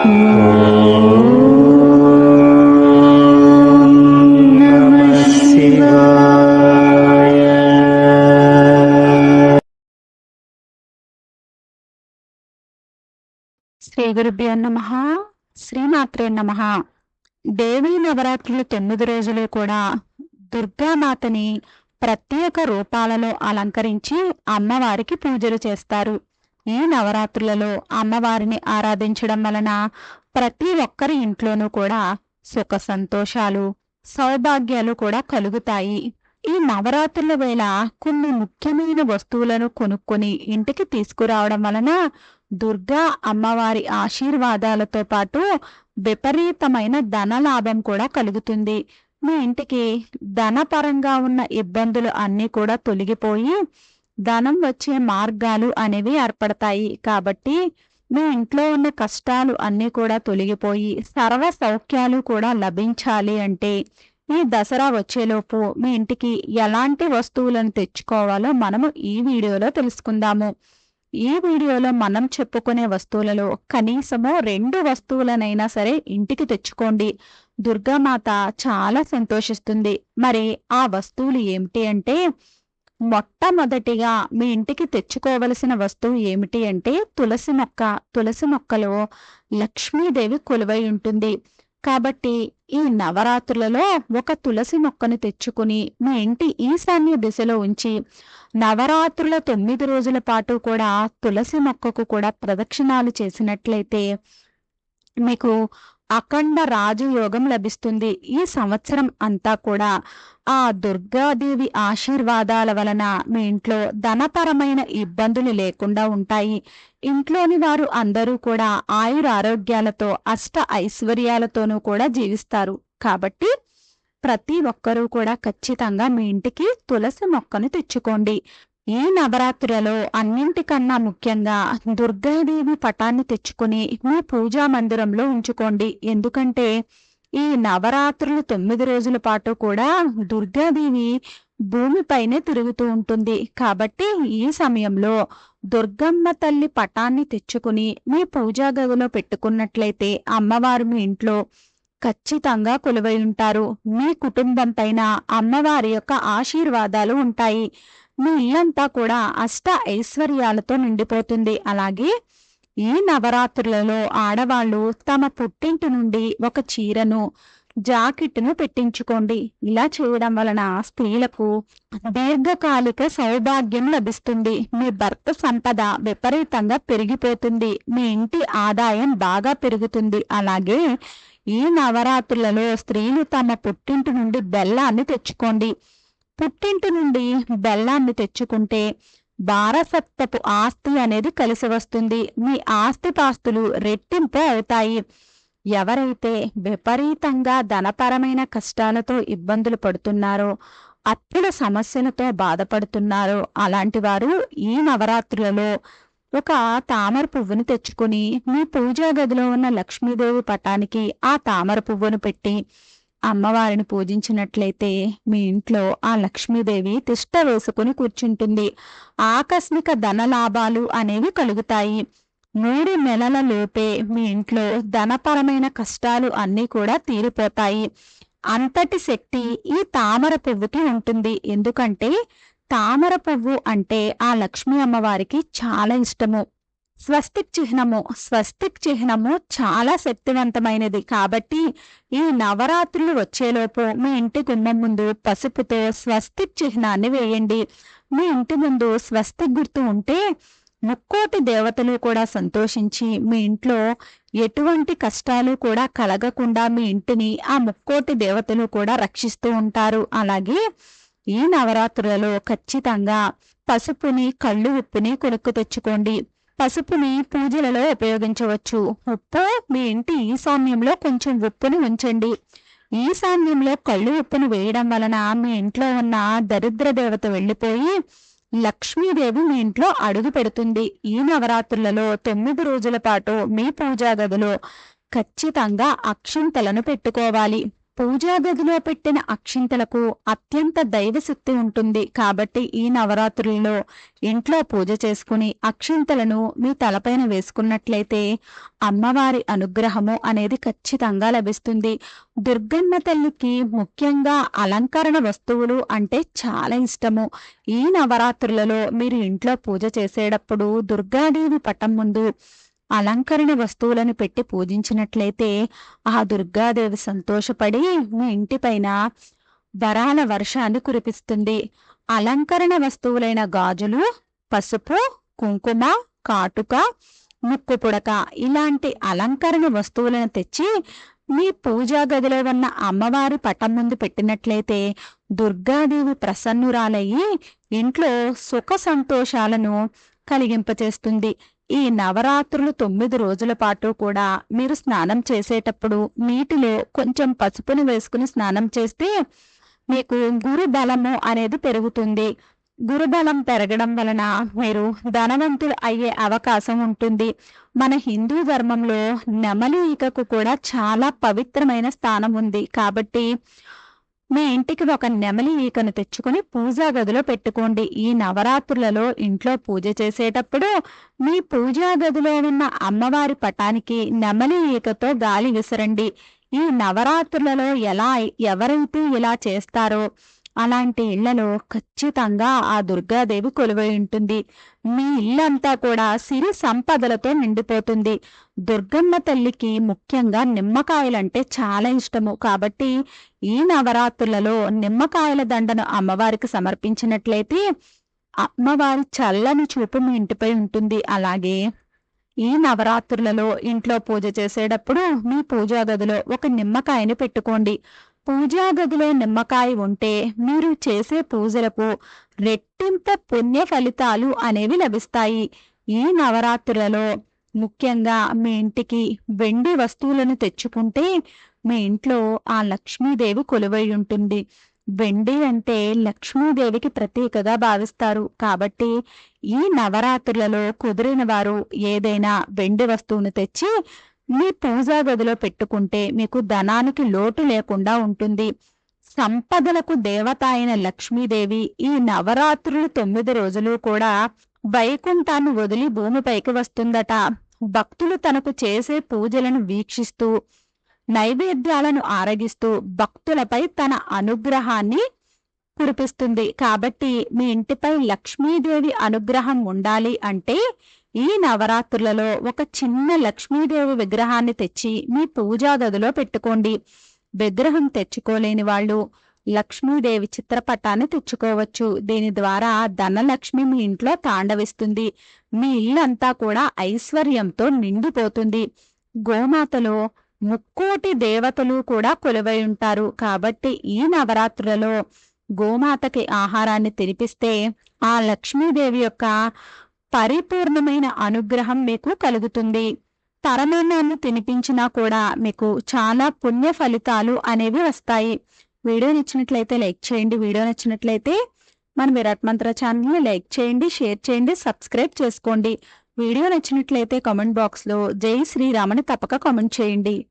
శ్రీ గురుభ్యో నమః. శ్రీమాత్రే నమః. దేవీ నవరాత్రులు 9 రోజులు కూడా దుర్గామాతని ప్రత్యేక రూపాలలో అలంకరించి అమ్మవారికి పూజలు చేస్తారు. ఈ నవరాత్రులలో అమ్మవారిని ఆరాధించడం వలన ప్రతి ఒక్కరి ఇంట్లోనూ కూడా సుఖ సంతోషాలు, సౌభాగ్యాలు కూడా కలుగుతాయి. ఈ నవరాత్రుల వేళ కొన్ని ముఖ్యమైన వస్తువులను కొనుక్కొని ఇంటికి తీసుకురావడం వలన దుర్గా అమ్మవారి ఆశీర్వాదాలతో పాటు విపరీతమైన ధన లాభం కూడా కలుగుతుంది. మీ ఇంటికి ధనపరంగా ఉన్న ఇబ్బందులు అన్నీ కూడా తొలగిపోయి ధనం వచ్చే మార్గాలు అనేవి ఏర్పడతాయి. కాబట్టి మీ ఇంట్లో ఉన్న కష్టాలు అన్నీ కూడా తొలగిపోయి సర్వ సౌఖ్యాలు కూడా లభించాలి అంటే ఈ దసరా వచ్చేలోపు మీ ఇంటికి ఎలాంటి వస్తువులను తెచ్చుకోవాలో మనము ఈ వీడియోలో తెలుసుకుందాము. ఈ వీడియోలో మనం చెప్పుకునే వస్తువులలో కనీసము 2 వస్తువులనైనా సరే ఇంటికి తెచ్చుకోండి. దుర్గామాత చాలా సంతోషిస్తుంది. మరి ఆ వస్తువులు ఏమిటి అంటే, మొట్టమొదటిగా మీ ఇంటికి తెచ్చుకోవలసిన వస్తువు ఏమిటి అంటే తులసి మొక్క. తులసి మొక్కలో లక్ష్మీదేవి కొలువై ఉంటుంది. కాబట్టి ఈ నవరాత్రులలో ఒక తులసి మొక్కను తెచ్చుకుని మీ ఇంటి ఈశాన్య దిశలో ఉంచి నవరాత్రుల 9 రోజుల పాటు కూడా తులసి మొక్కకు కూడా ప్రదక్షిణాలు చేసినట్లయితే మీకు అఖండ రాజయోగం లభిస్తుంది. ఈ సంవత్సరం అంతా కూడా ఆ దుర్గాదేవి ఆశీర్వాదాల వలన మీ ఇంట్లో ధనపరమైన ఇబ్బందులు లేకుండా ఉంటాయి. ఇంట్లోని వారు అందరూ కూడా ఆయురారోగ్యాలతో అష్ట ఐశ్వర్యాలతోనూ కూడా జీవిస్తారు. కాబట్టి ప్రతి ఒక్కరూ కూడా ఖచ్చితంగా మీ ఇంటికి తులసి మొక్కను తెచ్చుకోండి. ఈ నవరాత్రులలో అన్నింటికన్నా ముఖ్యంగా దుర్గాదేవి పటాన్ని తెచ్చుకొని మీ పూజా మందిరంలో ఉంచుకోండి. ఎందుకంటే ఈ నవరాత్రులు 9 రోజుల పాటు కూడా దుర్గాదేవి భూమిపైనే తిరుగుతూ ఉంటుంది. కాబట్టి ఈ సమయంలో దుర్గమ్మ తల్లి పటాన్ని తెచ్చుకుని మీ పూజా గదిలో పెట్టుకున్నట్లయితే అమ్మవారు మీ ఇంట్లో ఖచ్చితంగా కొలువై ఉంటారు. మీ కుటుంబం పైన అమ్మవారి యొక్క ఆశీర్వాదాలు ఉంటాయి. మీ ఇల్లంతా కూడా అష్ట ఐశ్వర్యాలతో నిండిపోతుంది. అలాగే ఈ నవరాత్రులలో ఆడవాళ్ళు తమ పుట్టింటి నుండి ఒక చీరను, జాకెట్ను పెట్టించుకోండి. ఇలా చేయడం వలన స్త్రీలకు దీర్ఘకాలిక సౌభాగ్యం లభిస్తుంది. మీ భర్త సంపద విపరీతంగా పెరిగిపోతుంది. మీ ఇంటి ఆదాయం బాగా పెరుగుతుంది. అలాగే ఈ నవరాత్రులలో స్త్రీలు తమ పుట్టింటి నుండి బెల్లాన్ని తెచ్చుకోండి. పుట్టింటి నుండి బెల్లాన్ని తెచ్చుకుంటే వారసత్వపు ఆస్తి అనేది కలిసి వస్తుంది. మీ ఆస్తిపాస్తులు రెట్టింపు అవుతాయి. ఎవరైతే విపరీతంగా ధనపరమైన కష్టాలతో ఇబ్బందులు పడుతున్నారో, అప్పుల సమస్యలతో బాధపడుతున్నారో అలాంటి వారు ఈ నవరాత్రులలో ఒక తామర పువ్వును తెచ్చుకుని మీ పూజా గదిలో ఉన్న లక్ష్మీదేవి పటానికి ఆ తామర పువ్వును పెట్టి అమ్మవారిని పూజించినట్లయితే మీ ఇంట్లో ఆ లక్ష్మీదేవి తిష్ట వేసుకుని కూర్చుంటుంది. ఆకస్మిక ధన లాభాలు అనేవి కలుగుతాయి. 3 నెలల లోపే మీ ఇంట్లో ధనపరమైన కష్టాలు అన్నీ కూడా తీరిపోతాయి. అంతటి శక్తి ఈ తామర పువ్వుకి ఉంటుంది. ఎందుకంటే తామర పువ్వు అంటే ఆ లక్ష్మీ అమ్మవారికి చాలా ఇష్టము. స్వస్తిక్ చిహ్నము చాలా శక్తివంతమైనది. కాబట్టి ఈ నవరాత్రులు వచ్చేలోపు మీ ఇంటి గుమ్మం ముందు పసుపుతో స్వస్తిక్ చిహ్నాన్ని వేయండి. మీ ఇంటి ముందు స్వస్తిక్ గుర్తు ఉంటే ముక్కోటి దేవతలు కూడా సంతోషించి మీ ఇంట్లో ఎటువంటి కష్టాలు కూడా కలగకుండా మీ ఇంటిని ఆ ముక్కోటి దేవతలు కూడా రక్షిస్తూ ఉంటారు. అలాగే ఈ నవరాత్రులలో ఖచ్చితంగా పసుపుని, కళ్ళు ఉప్పుని కొనుక్కు తెచ్చుకోండి. పసుపుని పూజలలో ఉపయోగించవచ్చు. ఉప్పు మీ ఇంటి ఈశాన్యంలో కొంచెం ఉప్పుని ఉంచండి. ఈశాన్యంలో కళ్ళు ఉప్పును వేయడం వలన మీ ఇంట్లో ఉన్న దరిద్ర దేవత వెళ్ళిపోయి లక్ష్మీదేవి మీ ఇంట్లో అడుగు పెడుతుంది. ఈ నవరాత్రులలో 9 రోజుల పాటు మీ పూజా గదిలో ఖచ్చితంగా అక్షింతలను పెట్టుకోవాలి. పూజా గదిలో పెట్టిన అక్షింతలకు అత్యంత దైవశక్తి ఉంటుంది. కాబట్టి ఈ నవరాత్రులలో ఇంట్లో పూజ చేసుకుని అక్షింతలను మీ తలపైన వేసుకున్నట్లయితే అమ్మవారి అనుగ్రహము అనేది ఖచ్చితంగా లభిస్తుంది. దుర్గమ్మ తల్లికి ముఖ్యంగా అలంకరణ వస్తువులు అంటే చాలా ఇష్టము. ఈ నవరాత్రులలో మీరు ఇంట్లో పూజ చేసేటప్పుడు దుర్గాదేవి పటం ముందు అలంకరణ వస్తువులను పెట్టి పూజించినట్లయితే ఆ దుర్గాదేవి సంతోషపడి మీ ఇంటిపైన వరాల వర్షాన్ని కురిపిస్తుంది. అలంకరణ వస్తువులైన గాజులు, పసుపు, కుంకుమ, కాటుక, ముక్కు పుడక ఇలాంటి అలంకరణ వస్తువులను తెచ్చి మీ పూజా గదిలో ఉన్న అమ్మవారి పటం ముందు పెట్టినట్లయితే దుర్గాదేవి ప్రసన్నురాలయ్యి ఇంట్లో సుఖ సంతోషాలను కలిగింపచేస్తుంది. ఈ నవరాత్రులు 9 రోజుల పాటు కూడా మీరు స్నానం చేసేటప్పుడు నీటిలో కొంచెం పసుపుని వేసుకుని స్నానం చేస్తే మీకు గురు బలము అనేది పెరుగుతుంది. గురుబలం పెరగడం వలన మీరు ధనవంతులు అయ్యే అవకాశం ఉంటుంది. మన హిందూ ధర్మంలో నెమలి ఈకకు కూడా చాలా పవిత్రమైన స్థానం ఉంది. కాబట్టి మీ ఇంటికి ఒక నెమలి ఈకను తెచ్చుకొని పూజా గదిలో పెట్టుకోండి. ఈ నవరాత్రులలో ఇంట్లో పూజ చేసేటప్పుడు మీ పూజా గదిలో ఉన్న అమ్మవారి పటానికి నెమలి ఈకతో గాలి విసరండి. ఈ నవరాత్రులలో ఎవరైతే ఇలా చేస్తారో అలాంటి ఇళ్లలో ఖచ్చితంగా ఆ దుర్గాదేవి కొలువై ఉంటుంది. మీ ఇల్లంతా కూడా సిరి సంపదలతో నిండిపోతుంది. దుర్గమ్మ తల్లికి ముఖ్యంగా నిమ్మకాయలంటే చాలా ఇష్టము. కాబట్టి ఈ నవరాత్రులలో నిమ్మకాయల దండను అమ్మవారికి సమర్పించినట్లయితే అమ్మవారి చల్లని చూపు మీ ఇంటిపై ఉంటుంది. అలాగే ఈ నవరాత్రులలో ఇంట్లో పూజ చేసేటప్పుడు మీ పూజా గదిలో ఒక నిమ్మకాయని పెట్టుకోండి. పూజా గదిలో నిమ్మకాయ ఉంటే మీరు చేసే పూజలకు రెట్టింత పుణ్య ఫలితాలు అనేవి లభిస్తాయి. ఈ నవరాత్రులలో ముఖ్యంగా మీ ఇంటికి వెండి వస్తువులను తెచ్చుకుంటే మీ ఇంట్లో ఆ లక్ష్మీదేవి కొలువై ఉంటుంది. వెండి అంటే లక్ష్మీదేవికి ప్రతీకగా భావిస్తారు. కాబట్టి ఈ నవరాత్రులలో కుదిరిన వారు ఏదైనా వెండి వస్తువును తెచ్చి మీ పూజా గదిలో పెట్టుకుంటే మీకు ధనానికి లోటు లేకుండా ఉంటుంది. సంపదలకు దేవత అయిన లక్ష్మీదేవి ఈ నవరాత్రులు 9 రోజులు కూడా వైకుంఠాన్ని వదిలి భూమిపైకి వస్తుందట. భక్తులు తనకు చేసే పూజలను వీక్షిస్తూ నైవేద్యాలను ఆరగిస్తూ భక్తులపై తన అనుగ్రహాన్ని కురిపిస్తుంది. కాబట్టి మీ ఇంటిపై లక్ష్మీదేవి అనుగ్రహం ఉండాలి అంటే ఈ నవరాత్రులలో ఒక చిన్న లక్ష్మీదేవి విగ్రహాన్ని తెచ్చి మీ పూజా గదిలో పెట్టుకోండి. విగ్రహం తెచ్చుకోలేని వాళ్ళు లక్ష్మీదేవి చిత్రపటాన్ని తెచ్చుకోవచ్చు. దీని ద్వారా ధనలక్ష్మి మీ ఇంట్లో తాండవిస్తుంది. మీ ఇల్లంతా కూడా ఐశ్వర్యంతో నిండిపోతుంది. గోమాతలో ముక్కోటి దేవతలు కూడా కొలువై ఉంటారు. కాబట్టి ఈ నవరాత్రులలో గోమాతకి ఆహారాన్ని తినిపిస్తే ఆ లక్ష్మీదేవి యొక్క పరిపూర్ణమైన అనుగ్రహం మీకు కలుగుతుంది. తరమేనాన్ని తినిపించినా కూడా మీకు చాలా పుణ్య ఫలితాలు అనేవి వస్తాయి. వీడియో నచ్చినట్లయితే లైక్ చేయండి. వీడియో నచ్చినట్లయితే మన విరాట్ మంత్ర ఛానల్ని లైక్ చేయండి, షేర్ చేయండి, సబ్స్క్రైబ్ చేసుకోండి. వీడియో నచ్చినట్లయితే కామెంట్ బాక్స్లో జై శ్రీరామని తప్పక కామెంట్ చేయండి.